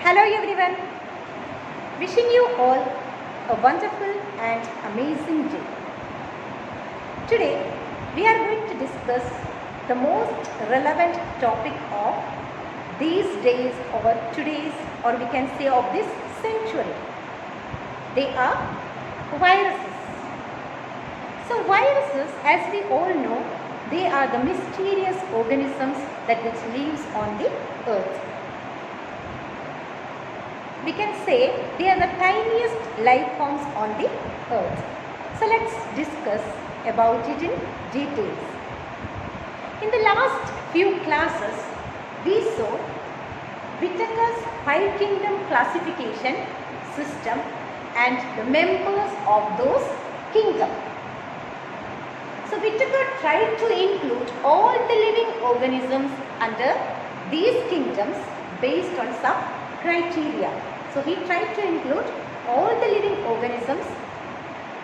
Hello everyone, wishing you all a wonderful and amazing day. Today we are going to discuss the most relevant topic of these days or today's, or we can say of this century. They are viruses. So viruses, as we all know, they are the mysterious organisms that lives on the earth. We can say they are the tiniest life forms on the earth. So let's discuss about it in details. In the last few classes, we saw Whittaker's 5 kingdom classification system and the members of those kingdoms. So Whittaker tried to include all the living organisms under these kingdoms based on some criteria. So he tried to include all the living organisms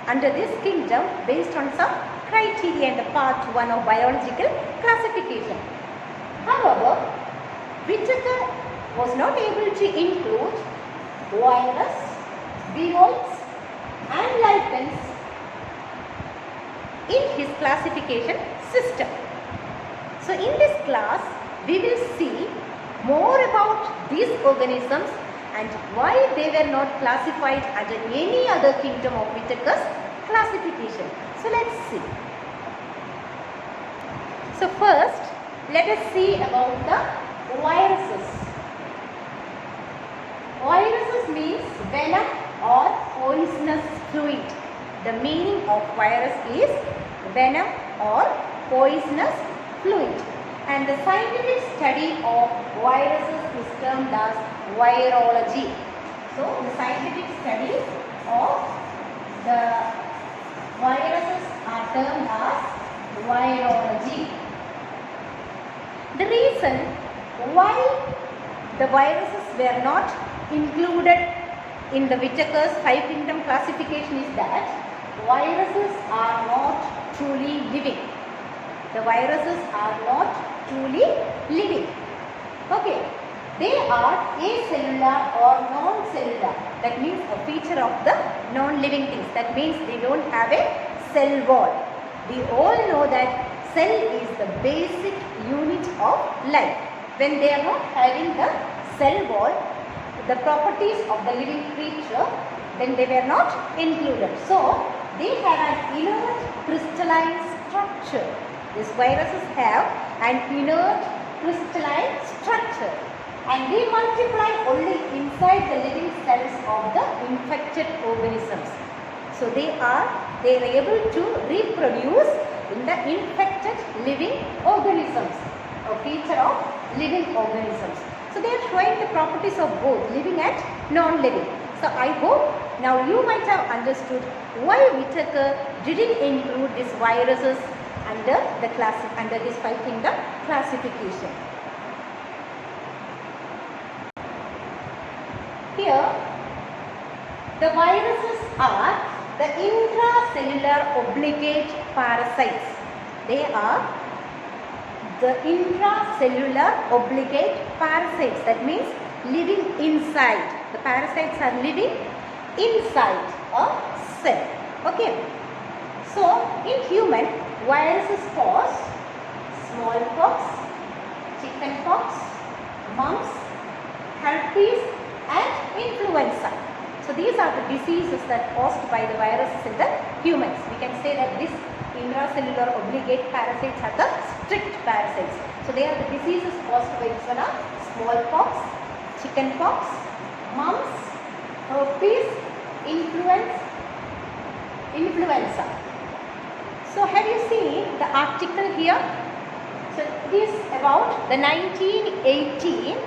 under this kingdom based on some criteria in the part 1 of biological classification. However, Whittaker was not able to include virus, viroids and lichens in his classification system. So in this class, we will see more about these organisms and why they were not classified under any other kingdom of Whittaker's classification. So let's see. So first, let us see about the viruses. Viruses means venom or poisonous fluid. The meaning of virus is venom or poisonous fluid. And the scientific study of viruses is termed as virology. So, the scientific study of the viruses are termed as virology. The reason why the viruses were not included in the Whittaker's 5 kingdom classification is that viruses are not truly living. The viruses are not truly living. Okay, they are acellular or non-cellular. That means a feature of the non-living things. That means they don't have a cell wall. We all know that cell is the basic unit of life. When they are not having the cell wall, the properties of the living creature, then they were not included. So, they have an inert crystalline structure. These viruses have an inert crystalline structure and they multiply only inside the living cells of the infected organisms. So they are able to reproduce in the infected living organisms, a feature of living organisms. So they are showing the properties of both living and non-living. So I hope now you might have understood why Whittaker didn't include these viruses under this 5 kingdom classification. Here, the viruses are the intracellular obligate parasites. They are the intracellular obligate parasites. That means living inside. The parasites are living inside a cell. Okay. So, in human, viruses cause smallpox, chickenpox, mumps, herpes and influenza. So these are the diseases that are caused by the viruses in the humans. We can say that these intracellular obligate parasites are the strict parasites. So they are the diseases caused by this one are smallpox, chickenpox, mumps, herpes, influenza. So have you seen the article here? So this about the 1918,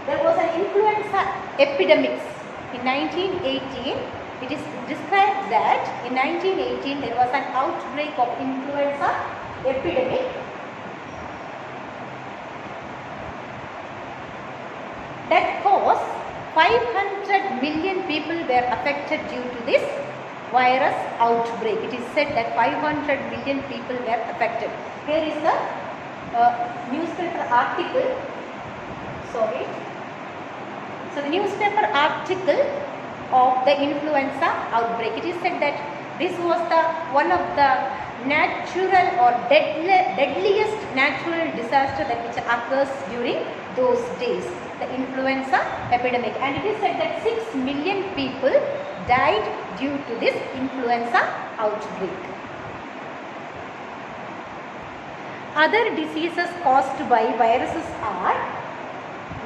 there was an influenza epidemic. In 1918, it is described that in 1918 there was an outbreak of influenza epidemic that caused 500 million people were affected due to this virus outbreak. It is said that 500 million people were affected. Here is the newspaper article. Sorry. So the newspaper article of the influenza outbreak, it is said that this was the one of the natural or deadliest natural disaster that which occurs during those days, the influenza epidemic, and it is said that 6 million people died due to this influenza outbreak. Other diseases caused by viruses are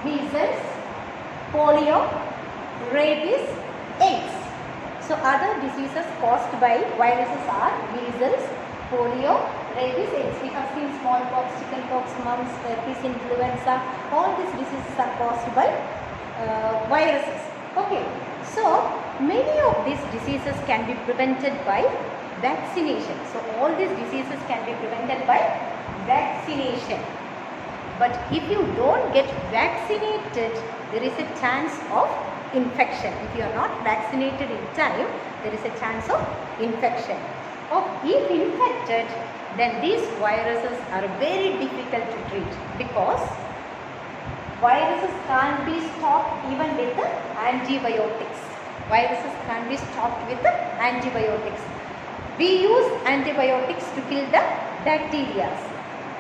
measles, polio, rabies, AIDS. So other diseases caused by viruses are measles, polio, rabies, AIDS. We have seen smallpox, chickenpox, mumps, herpes, influenza. All these diseases are caused by viruses. Okay. So many of these diseases can be prevented by vaccination. So all these diseases can be prevented by vaccination. But if you don't get vaccinated, there is a chance of infection. If you are not vaccinated in time, there is a chance of infection. If infected, then these viruses are very difficult to treat because viruses can't be stopped even with the antibiotics. Viruses can't be stopped with the antibiotics. We use antibiotics to kill the bacteria,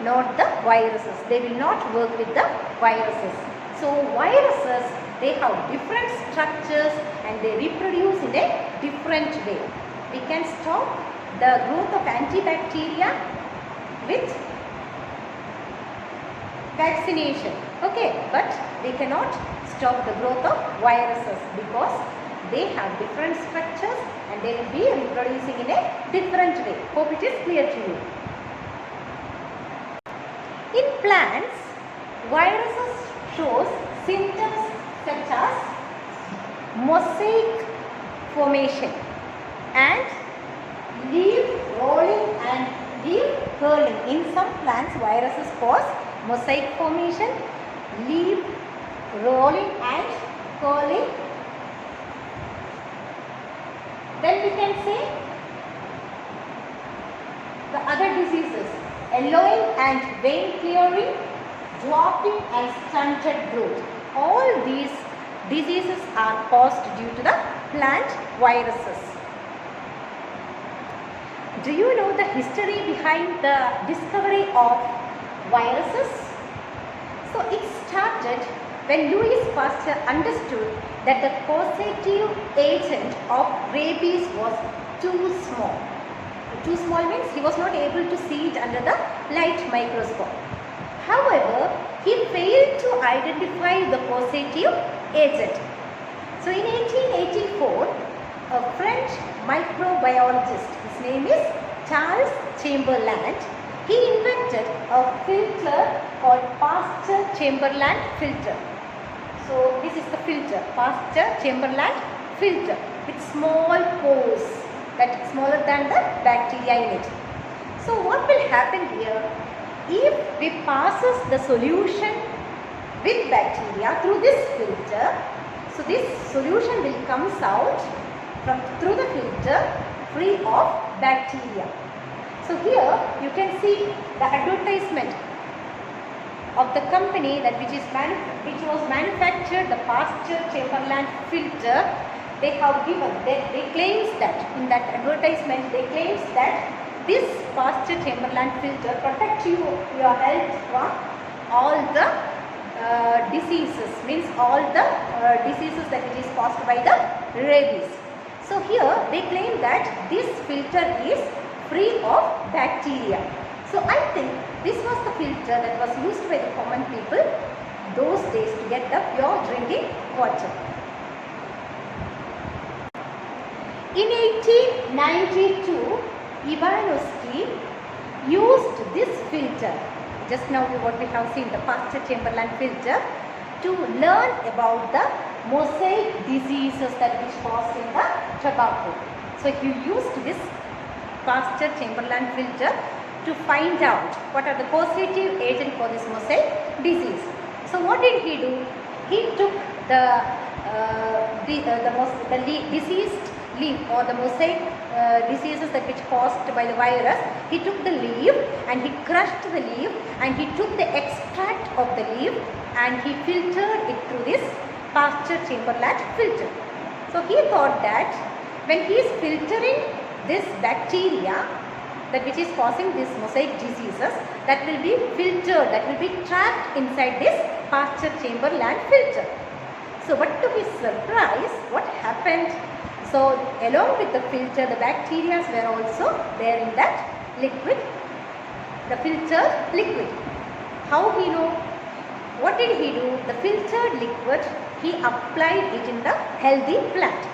not the viruses. They will not work with the viruses. So viruses, they have different structures and they reproduce in a different way. We can stop the growth of antibacteria with vaccination. Okay, but we cannot stop the growth of viruses because they have different structures and they will be reproducing in a different way. Hope it is clear to you. In plants, viruses shows symptoms such as mosaic formation and leaf rolling and leaf curling. In some plants, viruses cause mosaic formation, leaf rolling and curling. Then we can say the other diseases: yellowing and vein clearing, dwarfing and stunted growth. All these diseases are caused due to the plant viruses. Do you know the history behind the discovery of viruses? So it started when Louis Pasteur understood that the causative agent of rabies was too small. Too small means he was not able to see it under the light microscope. However, he failed to identify the causative agent. So in 1884, a French microbiologist, his name is Charles Chamberland, he invented a filter called Pasteur-Chamberland filter. So this is the filter, Pasteur-Chamberland filter, with small pores that is smaller than the bacteria in it. So what will happen here? If we passes the solution with bacteria through this filter, so this solution will comes out through the filter free of bacteria. So here you can see the advertisement of the company that which was manufactured the Pasteur-Chamberland filter. They have given, they claims that in that advertisement they claims that this Pasteur-Chamberland filter protects your health from all the diseases, means all the diseases that it is caused by the rabies. So here they claim that this filter is free of bacteria. So I think this was the filter that was used by the common people those days to get the pure drinking water. In 1892, Ivanovsky used this filter, just now what we have seen, the Pasteur-Chamberland filter, to learn about the mosaic diseases that which caused in the tobacco. So he used this Pasteur-Chamberland filter to find out what are the causative agent for this mosaic disease. So what did he do? He took the diseased leaf or the mosaic diseases that which caused by the virus. He took the leaf and he crushed the leaf and he took the extract of the leaf and he filtered it through this Pasteur-Chamberlain filter. So he thought that when he is filtering this bacteria, that which is causing these mosaic diseases, that will be filtered, that will be trapped inside this Pasteur-Chamberlain filter. So but to his surprise, what happened? So along with the filter, the bacteria were also there in that liquid, the filtered liquid. How he know? What did he do? The filtered liquid, he applied it in the healthy plant.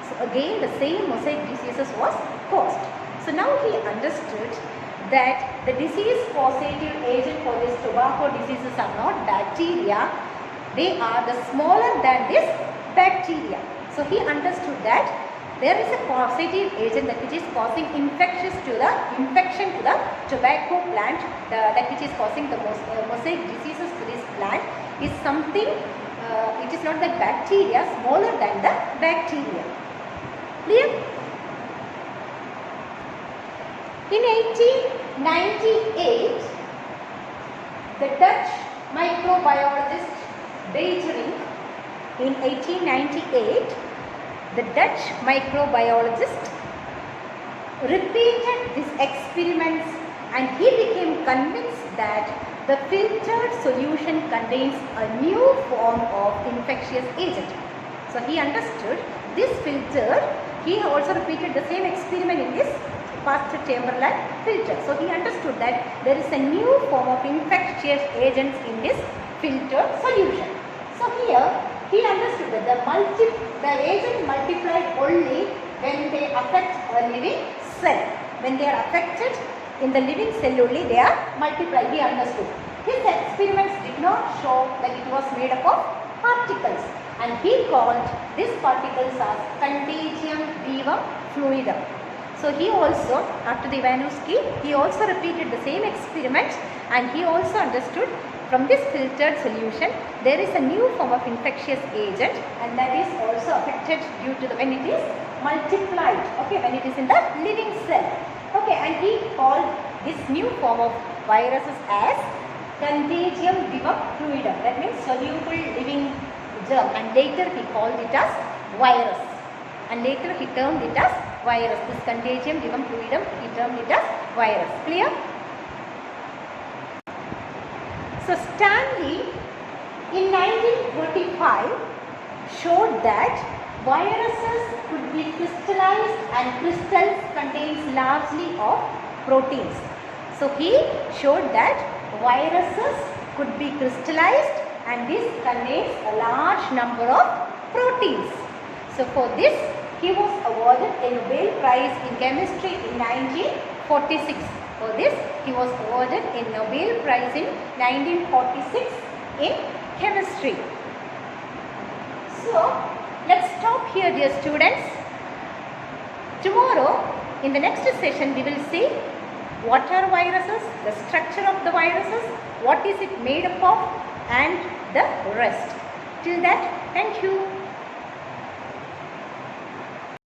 So again the same mosaic diseases was caused. So now he understood that the disease causative agent for these tobacco diseases are not bacteria, they are the smaller than this bacteria. So he understood that there is a causative agent that which is causing infection to the tobacco plant, that which is causing the mosaic diseases to this plant is something, it is not the bacteria, smaller than the bacteria. Clear? In 1898, the Dutch microbiologist Beytering, in 1898, the Dutch microbiologist repeated these experiments and he became convinced that the filtered solution contains a new form of infectious agent. So he understood this filter, he also repeated the same experiment in this Pasteur-Chamberlain filter. So he understood that there is a new form of infectious agents in this filtered solution. So here he understood that the agent multiplied only when they affect a living cell. When they are affected in the living cell only they are multiplied. He understood. His experiments did not show that it was made up of particles, and he called these particles as contagium vivum fluidum. So he also, after the Ivanovsky, he also repeated the same experiment and he also understood from this filtered solution there is a new form of infectious agent and that is also affected due to when it is multiplied, okay, when it is in the living cell. Okay, and he called this new form of viruses as contagium vivum fluidum, that means soluble living germ, and later he called it as virus, and later he termed it as virus. This contagium vivum fluidum, he termed it as virus. Clear? So Stanley in 1935 showed that viruses could be crystallized and crystals contains largely of proteins. So he showed that viruses could be crystallized and this contains a large number of proteins. So for this he was awarded a Nobel Prize in Chemistry in 1946. For this he was awarded a Nobel Prize in 1946 in Chemistry. So let's stop here, dear students. Tomorrow in the next session we will see what are viruses, the structure of the viruses, what is it made up of, and the rest. Till that, thank you.